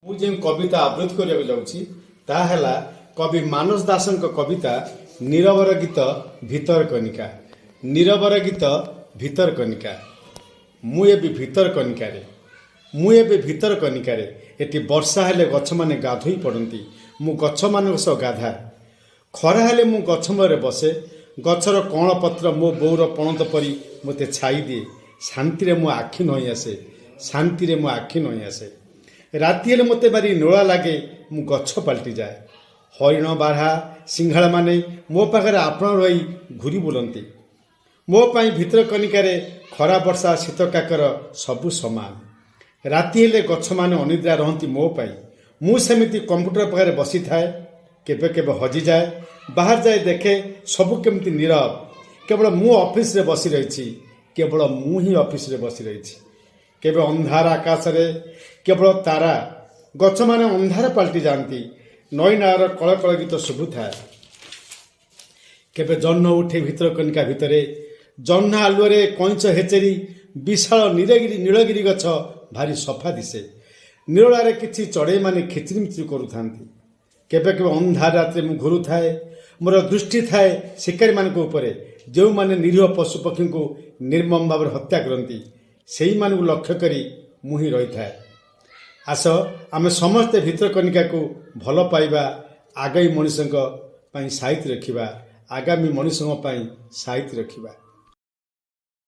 ମୁଁ ଯେଉଁ କବିତା ଆବୃତ୍ତି କରିବାକୁ ଯାଉଛି ତାହା ହେଲା କବି ମାନସ ଦାସଙ୍କ କବିତା ନୀରବର ଗୀତ ଭିତରକନିକା। ନୀରବର ଗୀତ ଭିତରକନିକା। ମୁଁ ଏବେ ଭିତରକନିକାରେ ଏଠି ବର୍ଷା ହେଲେ ଗଛମାନେ ଗାଧୋଇ ପଡ଼ନ୍ତି। ମୁଁ ଗଛମାନଙ୍କ ସହ ଗାଧାଏ। ଖରା ହେଲେ ମୁଁ ଗଛ ମୂଳରେ ବସେ। ଗଛର କଅଁଳ ପତ୍ର ମୋ ବୋଉର ପଣତ ପରି ମୋତେ ଛାଇ ଦିଏ। ଶାନ୍ତିରେ ମୋ ଆଖି ନଇଁ ଆସେ। ରାତି ହେଲେ ମୋତେ ଭାରି ନୋଳା ଲାଗେ। ମୁଁ ଗଛ ପାଲଟିଯାଏ। ହରିଣ ବାର୍ହା ସିଂହାଳମାନେ ମୋ ପାଖରେ ଆପଣ ରହି ଘୁରି ବୁଲନ୍ତି। ମୋ ପାଇଁ ଭିତରକନିକାରେ ଖରା ବର୍ଷା ଶୀତ କାକର ସବୁ ସମାନ। ରାତି ହେଲେ ଗଛମାନେ ଅନିଦ୍ରା ରହନ୍ତି ମୋ ପାଇଁ। ମୁଁ ସେମିତି କମ୍ପ୍ୟୁଟର ପାଖରେ ବସିଥାଏ। କେବେ କେବେ ହଜିଯାଏ। ବାହାର ଯାଇ ଦେଖେ ସବୁ କେମିତି ନୀରବ। କେବଳ ମୁଁ ଅଫିସରେ ବସି ରହିଛି। କେବେ ଅନ୍ଧାର ଆକାଶରେ କେବଳ ତାରା। ଗଛମାନେ ଅନ୍ଧାର ପାଲଟି ଯାଆନ୍ତି। ନଈ ନାଳର କଳକଳ ଗୀତ ଶୁଭୁଥାଏ। କେବେ ଜହ୍ନ ଉଠେ ଭିତରକନିକା ଭିତରେ। ଜହ୍ନ ଆଲୁଅରେ କଇଁଛ ହେଚେରି ବିଶାଳ ନୀଳଗିରି ଗଛ ଭାରି ସଫା ଦିଶେ। ନିରୋଳାରେ କିଛି ଚଢ଼େଇମାନେ ଖିଚିରିମିଚିରି କରୁଥାନ୍ତି। କେବେ କେବେ ଅନ୍ଧାର ରାତିରେ ମୁଁ ଘୁରୁଥାଏ। ମୋର ଦୃଷ୍ଟି ଥାଏ ଶିକାରୀମାନଙ୍କ ଉପରେ, ଯେଉଁମାନେ ନିରୀହ ପଶୁପକ୍ଷୀଙ୍କୁ ନିର୍ମମ ଭାବରେ ହତ୍ୟା କରନ୍ତି। ସେଇମାନଙ୍କୁ ଲକ୍ଷ୍ୟ କରି ମୁଁ ହିଁ ରହିଥାଏ। ଆସ ଆମେ ସମସ୍ତେ ଭିତରକନିକାକୁ ଭଲ ପାଇବା। ଆଗାମୀ ମଣିଷଙ୍କ ପାଇଁ ସାଇତି ରଖିବା।